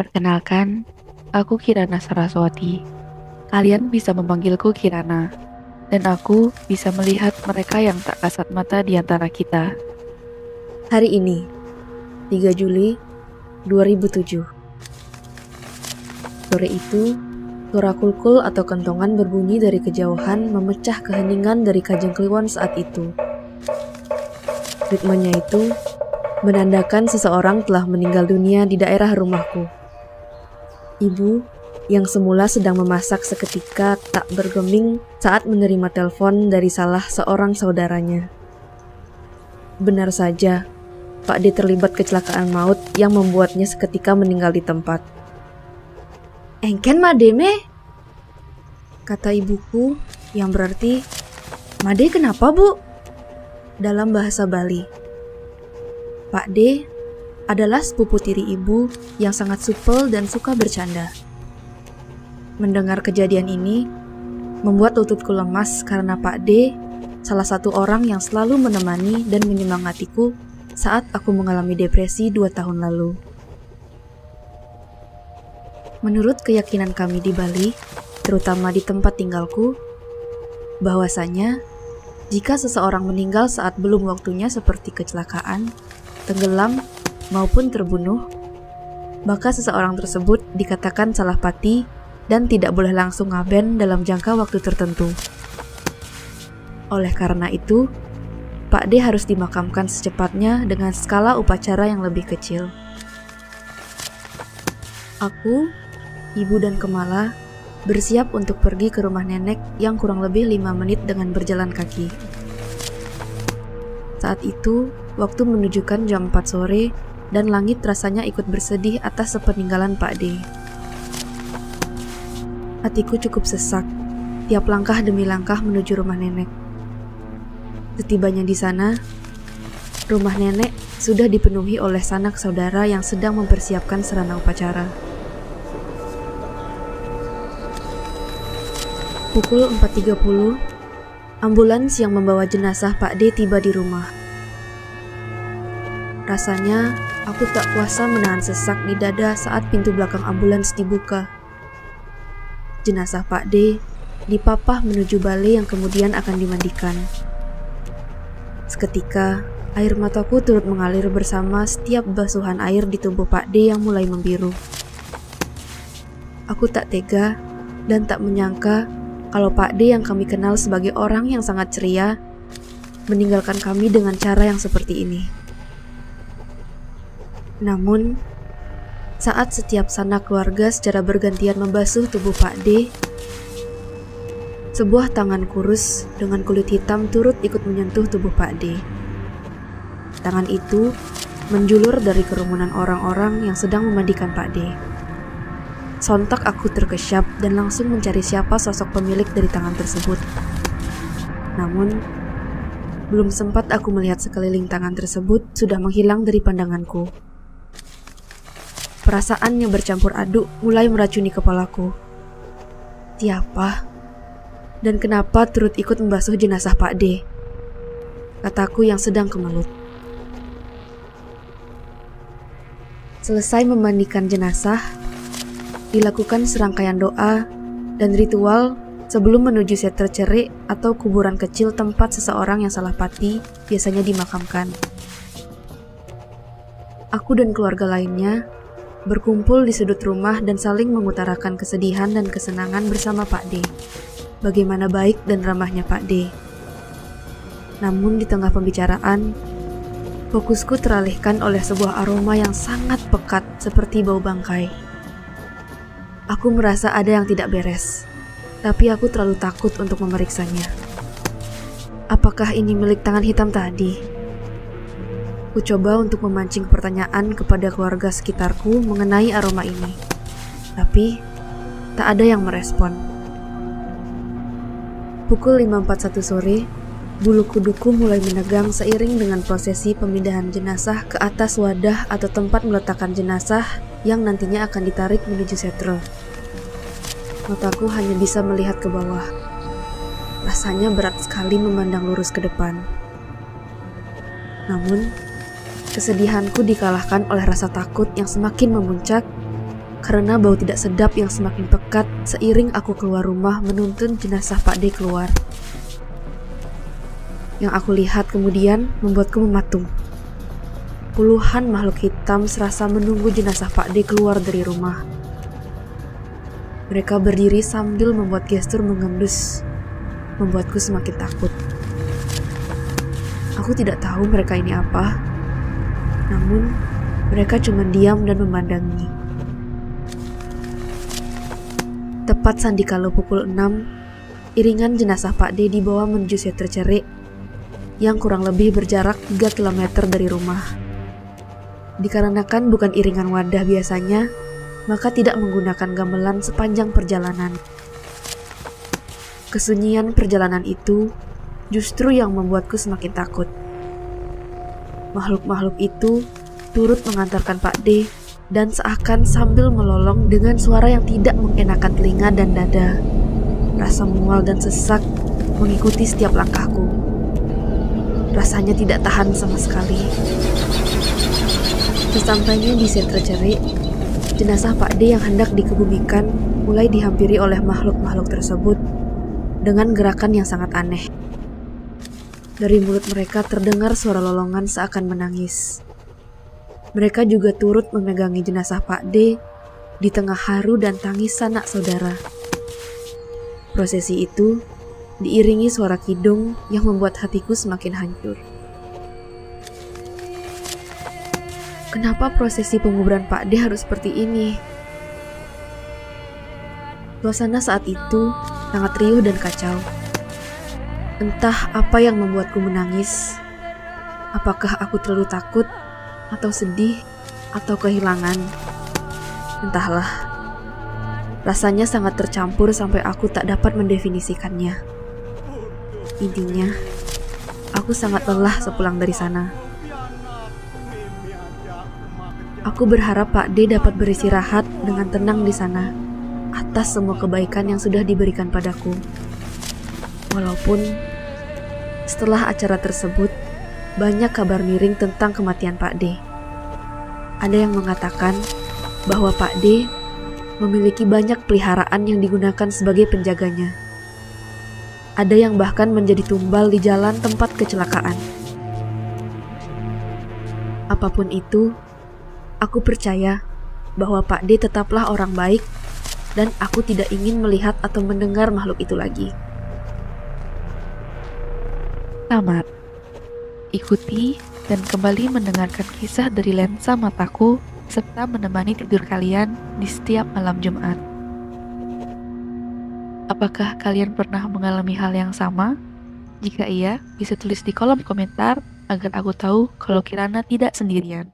Perkenalkan, aku Kirana Saraswati. Kalian bisa memanggilku Kirana, dan aku bisa melihat mereka yang tak kasat mata di antara kita. Hari ini, 3 Juli 2007. Sore itu, suara kulkul atau kentongan berbunyi dari kejauhan memecah keheningan dari Kajang Kliwon saat itu. Ritmenya itu menandakan seseorang telah meninggal dunia di daerah rumahku. Ibu yang semula sedang memasak seketika tak bergeming saat menerima telepon dari salah seorang saudaranya. Benar saja, Pak D terlibat kecelakaan maut yang membuatnya seketika meninggal di tempat. "Engken Mademe?" kata ibuku, yang berarti, "Made kenapa, Bu?" dalam bahasa Bali. Pak D adalah sepupu tiri ibu yang sangat supel dan suka bercanda. Mendengar kejadian ini, membuat lututku lemas karena Pak D salah satu orang yang selalu menemani dan menyemangatiku saat aku mengalami depresi 2 tahun lalu. Menurut keyakinan kami di Bali, terutama di tempat tinggalku, bahwasanya jika seseorang meninggal saat belum waktunya seperti kecelakaan, tenggelam, maupun terbunuh, maka seseorang tersebut dikatakan salah pati dan tidak boleh langsung ngaben dalam jangka waktu tertentu. Oleh karena itu, Pak D harus dimakamkan secepatnya dengan skala upacara yang lebih kecil. Aku, ibu dan Kemala bersiap untuk pergi ke rumah nenek yang kurang lebih 5 menit dengan berjalan kaki. Saat itu, waktu menunjukkan jam 4 sore dan langit rasanya ikut bersedih atas sepeninggalan Pak D. Hatiku cukup sesak, tiap langkah demi langkah menuju rumah nenek. Setibanya di sana, rumah nenek sudah dipenuhi oleh sanak saudara yang sedang mempersiapkan sarana upacara. Pukul 4.30, ambulans yang membawa jenazah Pak D tiba di rumah. Rasanya, aku tak kuasa menahan sesak di dada saat pintu belakang ambulans dibuka. Jenazah Pak D dipapah menuju balai yang kemudian akan dimandikan. Seketika, air mataku turut mengalir bersama setiap basuhan air di tubuh Pak D yang mulai membiru. Aku tak tega dan tak menyangka kalau Pak D yang kami kenal sebagai orang yang sangat ceria meninggalkan kami dengan cara yang seperti ini. Namun, saat setiap sanak keluarga secara bergantian membasuh tubuh Pak D, sebuah tangan kurus dengan kulit hitam turut ikut menyentuh tubuh Pak D. Tangan itu menjulur dari kerumunan orang-orang yang sedang memandikan Pak D. Sontak aku terkesyap dan langsung mencari siapa sosok pemilik dari tangan tersebut. Namun, belum sempat aku melihat sekeliling tangan tersebut sudah menghilang dari pandanganku. Perasaan yang bercampur aduk mulai meracuni kepalaku. Siapa? Dan kenapa turut ikut membasuh jenazah Pak D? Kataku yang sedang kemelut. Selesai memandikan jenazah, dilakukan serangkaian doa dan ritual sebelum menuju seter cerik atau kuburan kecil tempat seseorang yang salah pati biasanya dimakamkan. Aku dan keluarga lainnya berkumpul di sudut rumah dan saling mengutarakan kesedihan dan kesenangan bersama Pak D. Bagaimana baik dan ramahnya Pak D. Namun di tengah pembicaraan, fokusku teralihkan oleh sebuah aroma yang sangat pekat seperti bau bangkai. Aku merasa ada yang tidak beres, tapi aku terlalu takut untuk memeriksanya. Apakah ini milik tangan hitam tadi? Ku coba untuk memancing pertanyaan kepada keluarga sekitarku mengenai aroma ini, tapi tak ada yang merespon. Pukul 5.41 sore, bulu kuduku mulai menegang seiring dengan prosesi pemindahan jenazah ke atas wadah atau tempat meletakkan jenazah yang nantinya akan ditarik menuju setre. Mataku hanya bisa melihat ke bawah. Rasanya berat sekali memandang lurus ke depan. Namun, kesedihanku dikalahkan oleh rasa takut yang semakin memuncak karena bau tidak sedap yang semakin pekat seiring aku keluar rumah menuntun jenazah Pak D keluar. Yang aku lihat kemudian membuatku mematung. Puluhan makhluk hitam serasa menunggu jenazah Pak D keluar dari rumah. Mereka berdiri sambil membuat gestur mengendus, membuatku semakin takut. Aku tidak tahu mereka ini apa, namun mereka cuma diam dan memandangi. Tepat sandikala pukul 6, iringan jenazah Pak D dibawa menuju Seter Cerik yang kurang lebih berjarak 3 km dari rumah. Dikarenakan bukan iringan wadah biasanya, maka tidak menggunakan gamelan sepanjang perjalanan. Kesunyian perjalanan itu justru yang membuatku semakin takut. Makhluk-makhluk itu turut mengantarkan Pak D dan seakan sambil melolong dengan suara yang tidak mengenakan telinga dan dada. Rasa mual dan sesak mengikuti setiap langkahku. Rasanya tidak tahan sama sekali. Sesampainya di Seter Cerik, jenazah Pak D yang hendak dikebumikan mulai dihampiri oleh makhluk-makhluk tersebut dengan gerakan yang sangat aneh. Dari mulut mereka terdengar suara lolongan seakan menangis. Mereka juga turut memegangi jenazah Pak D di tengah haru dan tangis sanak saudara. Prosesi itu diiringi suara kidung yang membuat hatiku semakin hancur. Kenapa prosesi penguburan Pak D harus seperti ini? Suasana saat itu sangat riuh dan kacau. Entah apa yang membuatku menangis. Apakah aku terlalu takut, atau sedih, atau kehilangan? Entahlah. Rasanya sangat tercampur sampai aku tak dapat mendefinisikannya. Intinya, aku sangat lelah sepulang dari sana. Aku berharap Pak D dapat beristirahat dengan tenang di sana atas semua kebaikan yang sudah diberikan padaku. Walaupun setelah acara tersebut banyak kabar miring tentang kematian Pak D. Ada yang mengatakan bahwa Pak D memiliki banyak peliharaan yang digunakan sebagai penjaganya. Ada yang bahkan menjadi tumbal di jalan tempat kecelakaan. Apapun itu, aku percaya bahwa Pak D tetaplah orang baik dan aku tidak ingin melihat atau mendengar makhluk itu lagi. Tamat. Ikuti dan kembali mendengarkan kisah dari lensa mataku serta menemani tidur kalian di setiap malam Jumat. Apakah kalian pernah mengalami hal yang sama? Jika iya, bisa tulis di kolom komentar agar aku tahu kalau Kirana tidak sendirian.